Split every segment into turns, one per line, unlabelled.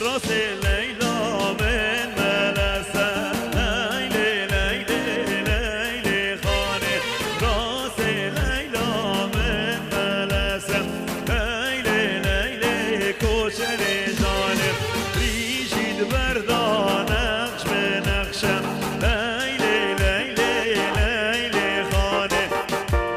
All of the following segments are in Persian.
راس لیلا من ملسه لیلی لیلی لیلی خانه راس لیلا من ملسه لیلی لیلی کوچر جانه ریشید بردان نقش به نقشم لیلی لیلی لیلی خانه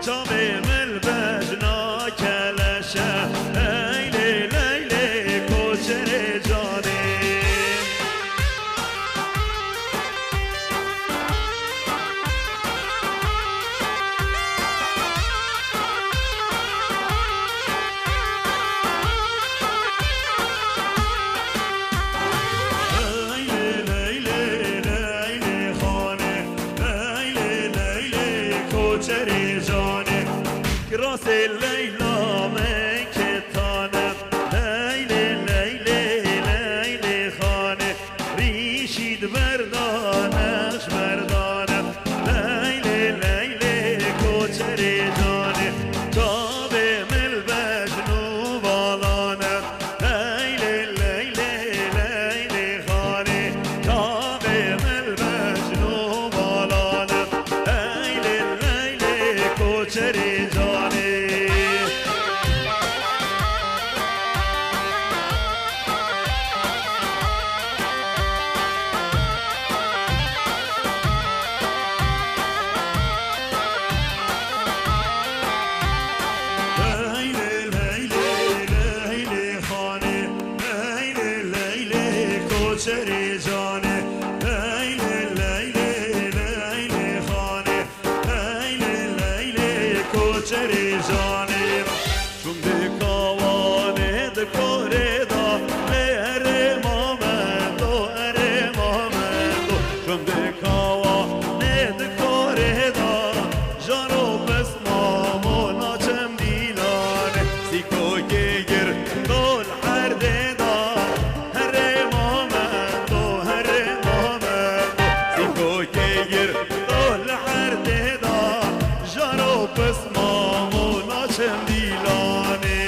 جام ملبج ناکلشه لیلی لیلی کوچر جانه راس لیلا من کتانم لیلی لیلی لیلی خانه ریشید بردان نقش بردانم لیلی لیلی کوچر جانه تا به ملبج نو بالانم لیلی لیلی لیلی خانه تا به ملبج نو بالانم لیلی لیلی کوچر جانه کوچر جانه لیلی لیلی لیلی خانه لیلی لیلی کوچر جانه چون دکاوانه دکاره دا لهر مامندو اره مامندو چون دکاوانه دکاره دا جانو بس مامو ناچم دیلانه سیکو گیر دول حرده دا پس مامو ناچم دیلانه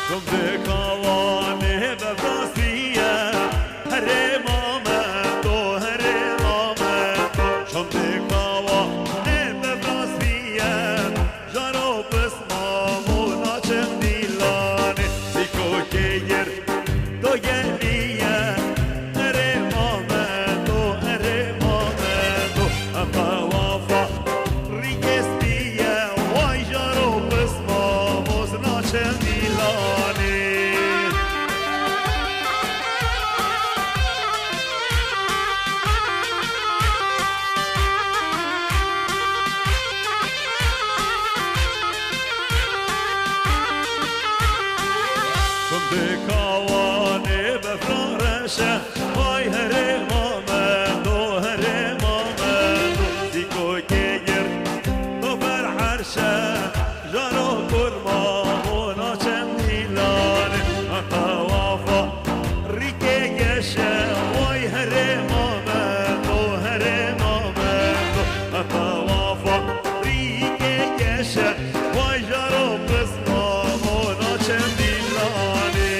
چون دکاوانه بفراسیه هره مامندو هره مامندو چون دکاوانه بفراسیه جانو پس مامو ناچم دیلانه سیکو گیر دو گلیه اره مامندو اره مامندو اپا وافا ریگستیه وای جانو پس مامو ناچم دیلانه دکاوانه بفرارشه وای هره مامندو هره مامندو دیکو گیر تو بر حرشه جانو کل مامو ناچم دیلانه اقوافا ریکه گشه وای هره مامندو هره مامندو اقوافا ریکه گشه وای جانو پس مامو ناچم دیلانه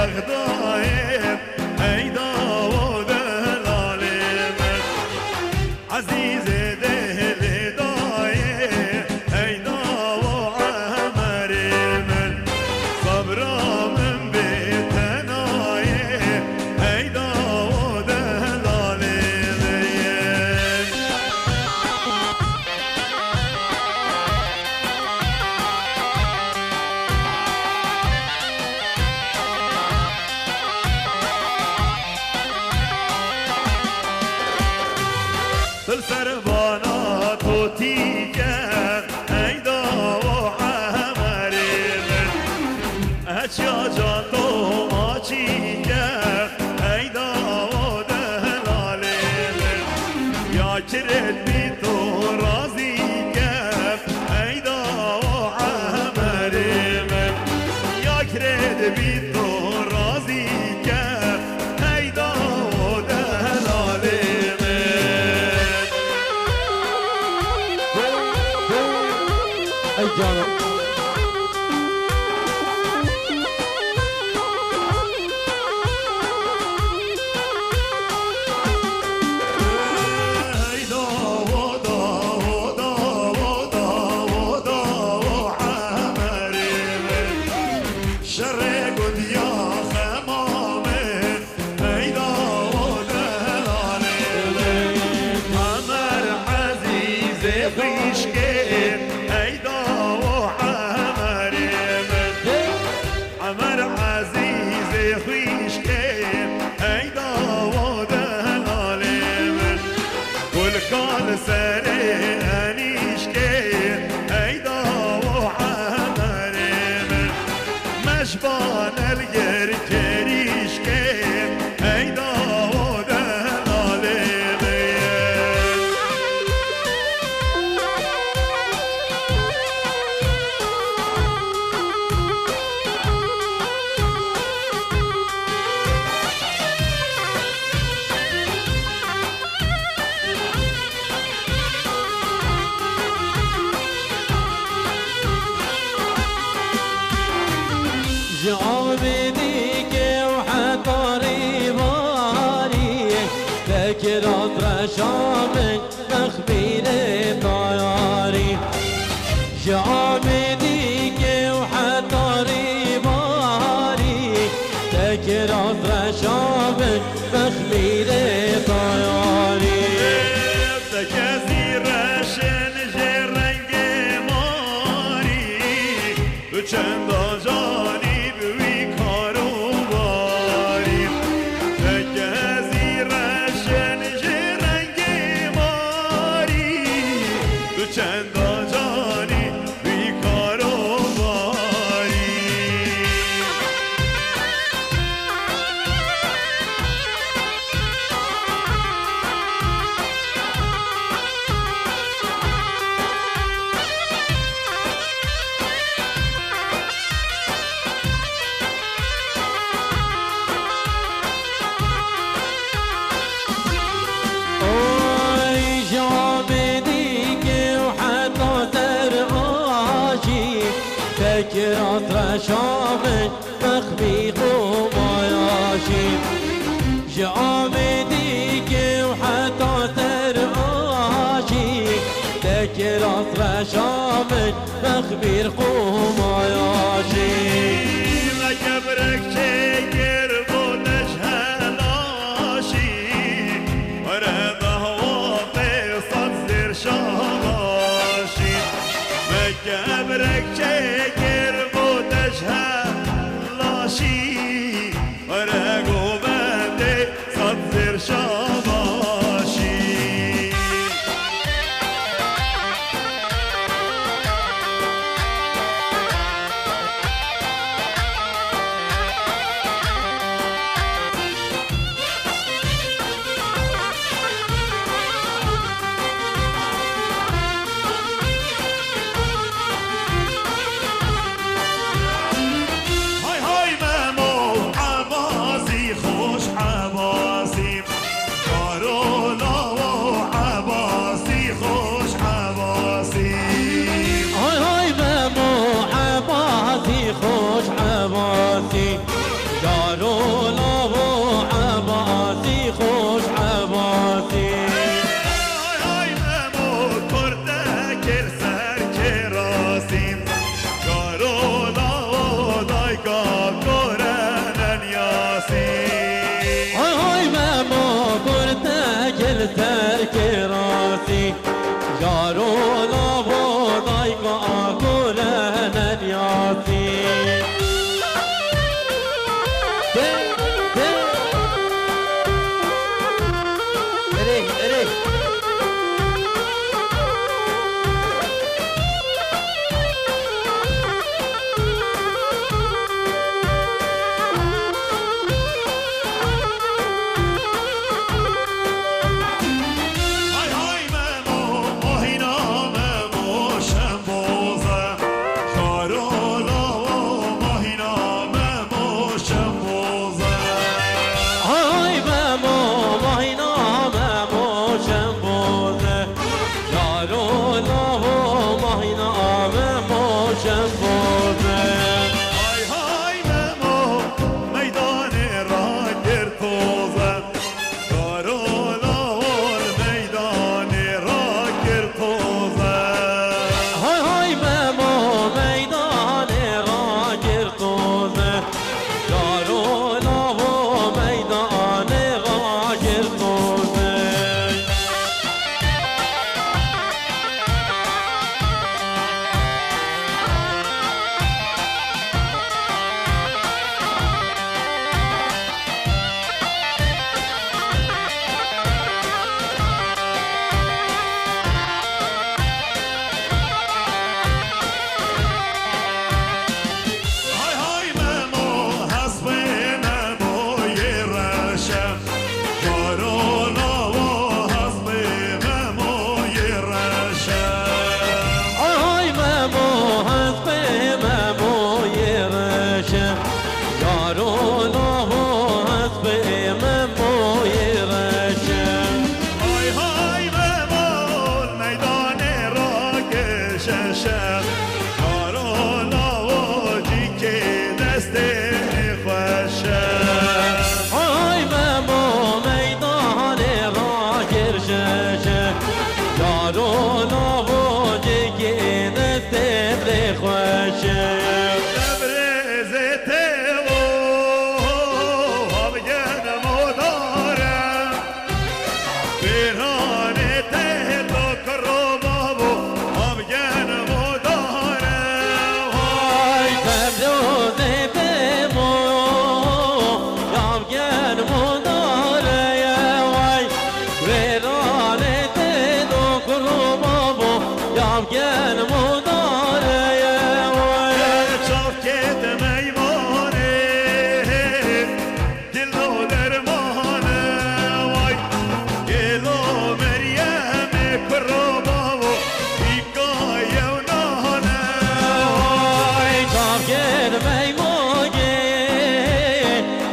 بغدايم أي داود العالم عزيز دهل دايم أي داو عمر من صبرا من بيتنايم أي داود العالم السربانات وتيجا أيدا وعمري من هاتشا جاتو ما تيجا أيدا ودهلالي من يا كرد بيتو رازي كف أيدا وعمري من يا كرد بيتو رازي كف أيدا ودهلالي
أي جانب
كان سري أنيش كير أيدا وعمري من مشبان الجر كريش كير أيدا ودهلالي
جعبديك وحطري باري فكر رشامك مخبيل طياري جعبديك وحطري باري فكر رشامك مخبيل طياري
كثير رشن جرنج ماري وچند جاني چند جانی بیکار و باری
فكرت رشامك مخبي قماشي جعبديك وحتى ترقاشي فكرت رشامك مخبي قماشي
لكبرك شكر بودش هلاشي ورده واقع صدر شغاشي لكبرك شكر بودش هلاشي ورقو بندي صدر شغاشي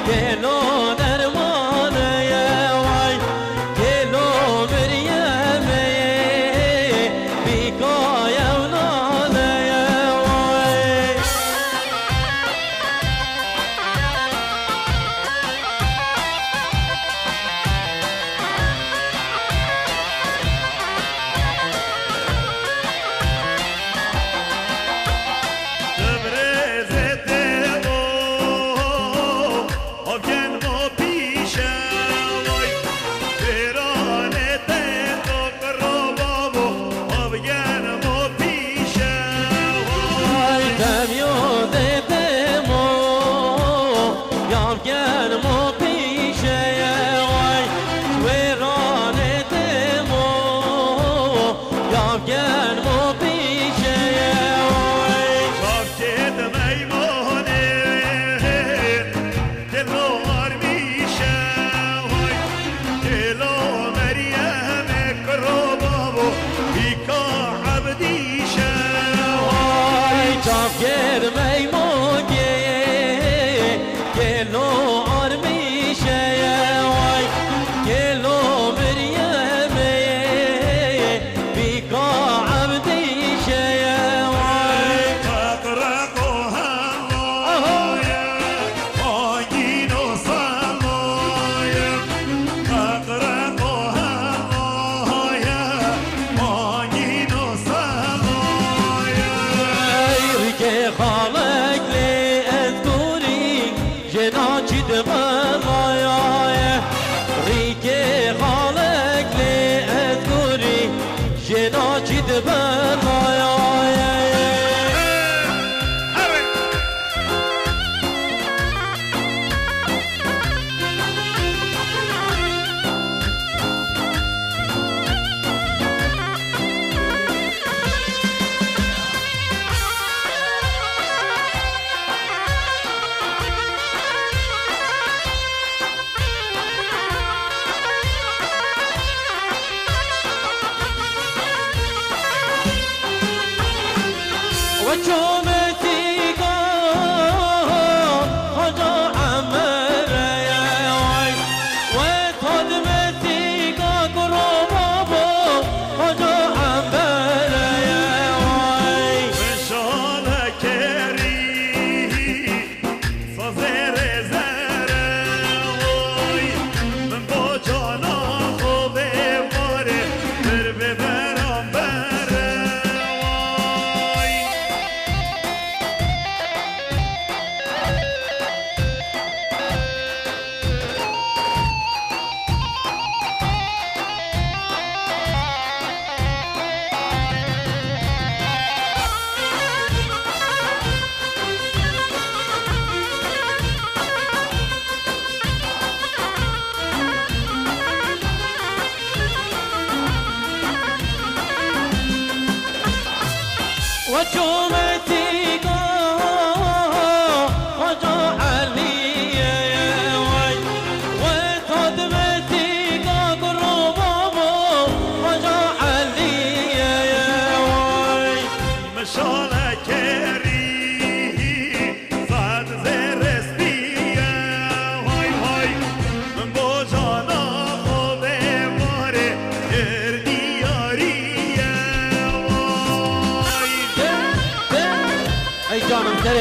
گلو درمانه وای گلو مریمه بیکای اولانه وای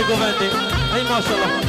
گوونده ای ماشاءالله.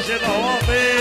شد هوابي